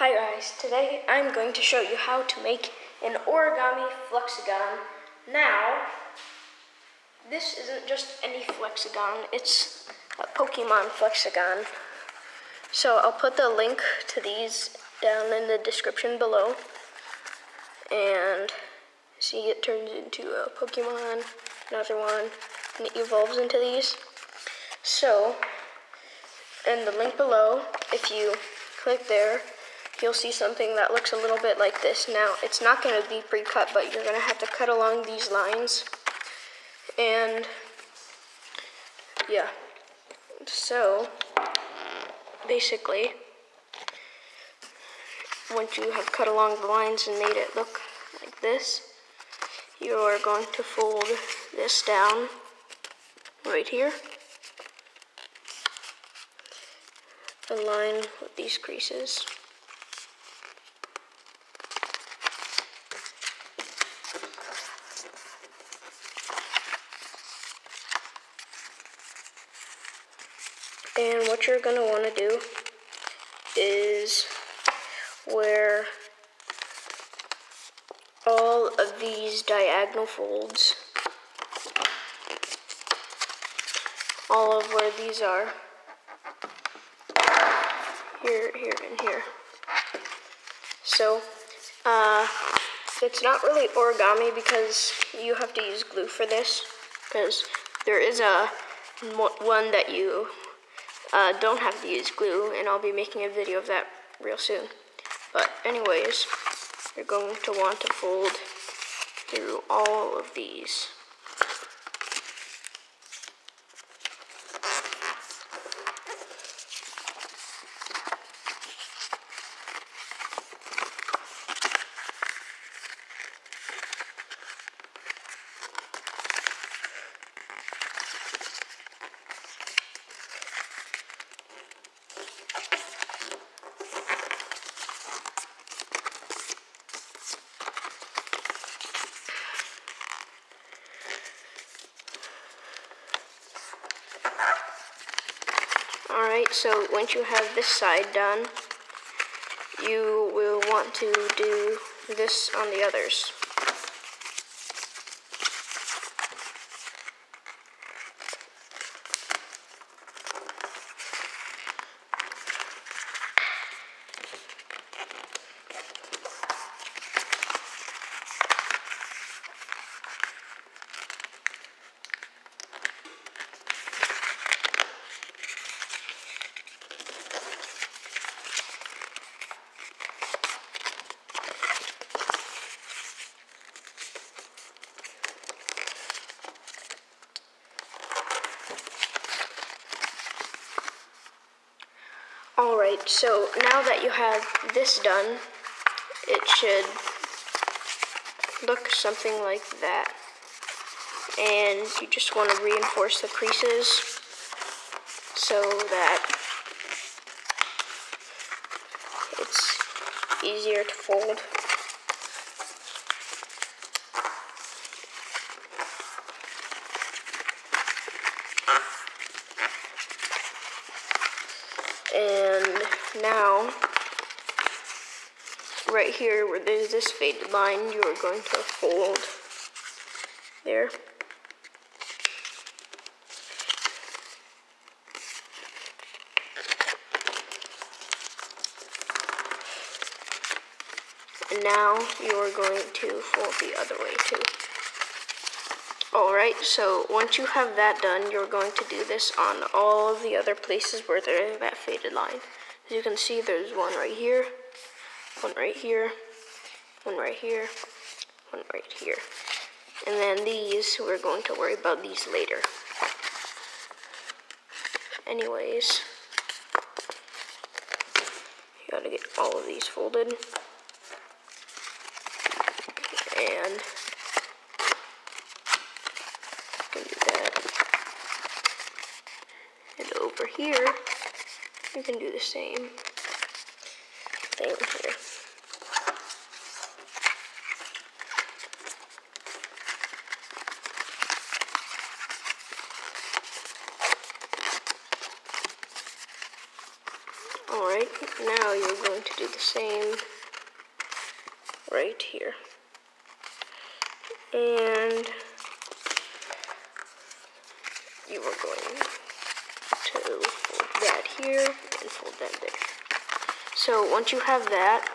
Hi guys, today I'm going to show you how to make an origami Flexigon. Now, this isn't just any Flexigon, it's a Pokemon Flexigon. So I'll put the link to these down in the description below. And see, it turns into a Pokemon, another one, and it evolves into these. So, in the link below, if you click there, you'll see something that looks a little bit like this. Now, it's not going to be pre-cut, but you're going to have to cut along these lines. And, yeah. So, basically, once you have cut along the lines and made it look like this, you are going to fold this down right here. Align with these creases. And what you're going to want to do is where all of these diagonal folds, all of where these are, here, and here. So, it's not really origami because you have to use glue for this, because there is a one that you don't have to use glue, and I'll be making a video of that real soon. But anyways, you're going to want to fold through all of these. Alright, so once you have this side done, you will want to do this on the others. Alright, so now that you have this done, it should look something like that. And you just want to reinforce the creases so that it's easier to fold. And now, right here where there's this faded line, you are going to fold there. And now you are going to fold the other way too. Alright, so once you have that done, you're going to do this on all of the other places where there's that faded line. As you can see, there's one right here, one right here, one right here, one right here. And then these, we're going to worry about these later. Anyways, you gotta get all of these folded. And you can do that. And over here, you can do the same thing here. Alright. now you're going to do the same right here. And you are going to fold that here and fold that there. So once you have that,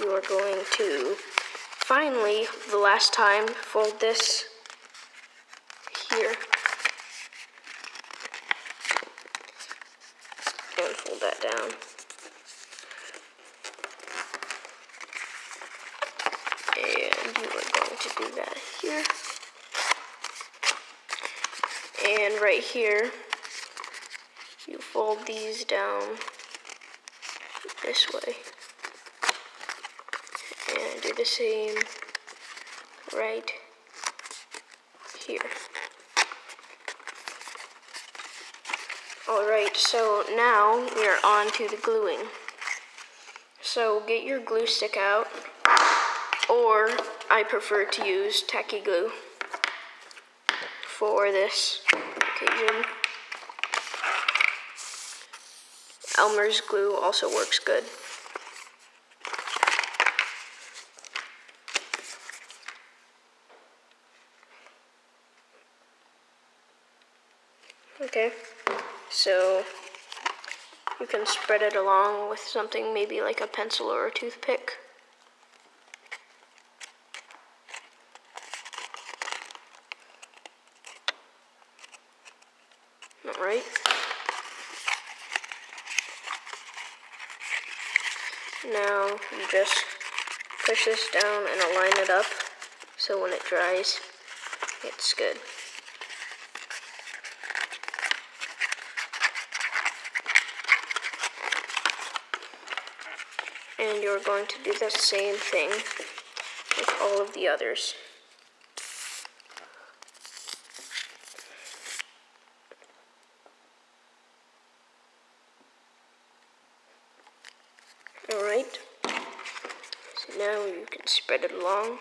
you are going to finally, the last time, fold this here and fold that down. And you are going to do that here. And right here, you fold these down this way. And do the same right here. Alright, so now we are on to the gluing. So get your glue stick out, or I prefer to use tacky glue for this occasion. Elmer's glue also works good. Okay, so you can spread it along with something, maybe like a pencil or a toothpick. Alright. Now you just push this down and align it up so when it dries, it's good. And you're going to do the same thing with all of the others. Alright, so now you can spread it along.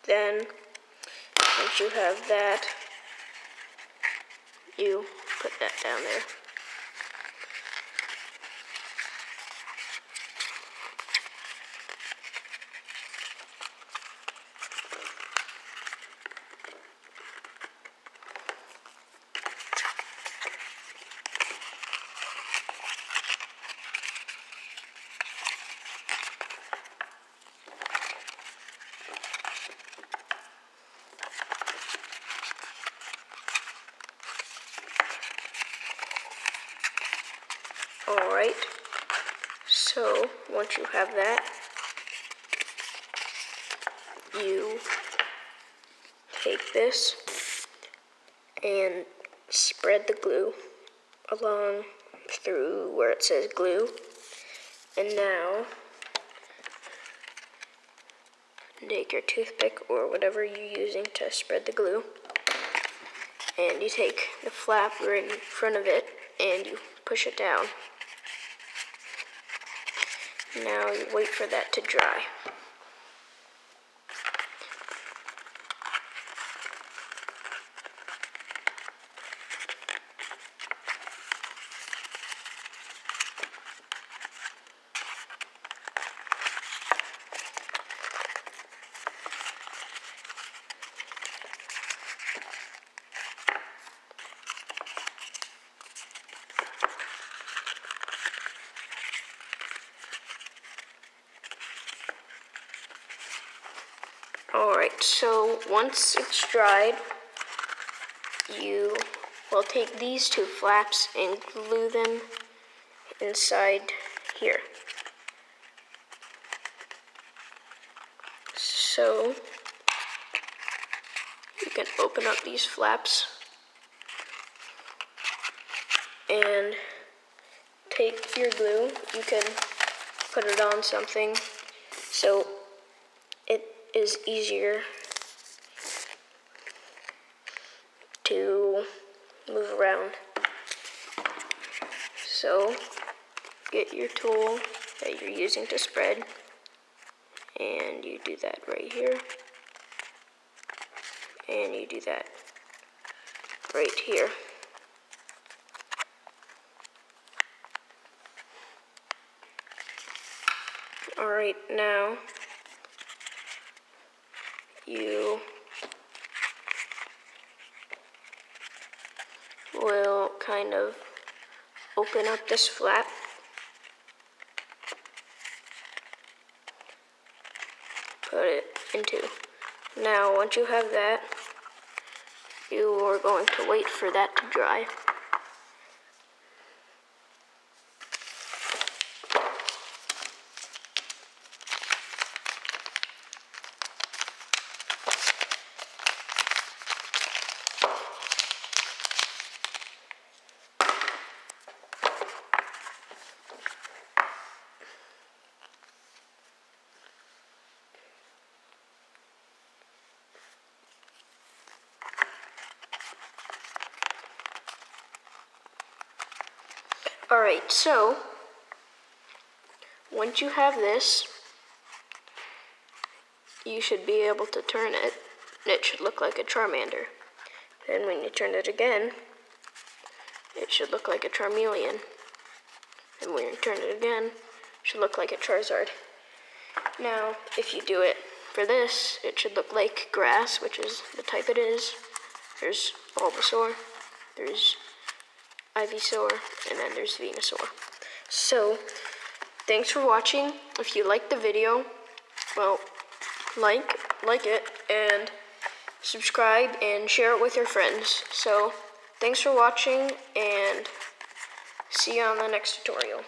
Then, once you have that, you put that down there. Alright, so once you have that, you take this and spread the glue along through where it says glue. And now, take your toothpick or whatever you're using to spread the glue, and you take the flap right in front of it and you push it down. Now you wait for that to dry. Alright, so once it's dried, you will take these two flaps and glue them inside here. So you can open up these flaps and take your glue. You can put it on something so it is easier to move around. So get your tool that you're using to spread, and you do that right here, and you do that right here. Alright, now you will kind of open up this flap. Put it into. Now, once you have that, you are going to wait for that to dry. Alright, so once you have this, you should be able to turn it, and it should look like a Charmander. Then when you turn it again, it should look like a Charmeleon. And when you turn it again, it should look like a Charizard. Now, if you do it for this, it should look like grass, which is the type it is. There's Bulbasaur, there's Ivysaur, and then there's Venusaur. So, thanks for watching. If you liked the video, well, like it, and subscribe and share it with your friends. So, thanks for watching, and see you on the next tutorial.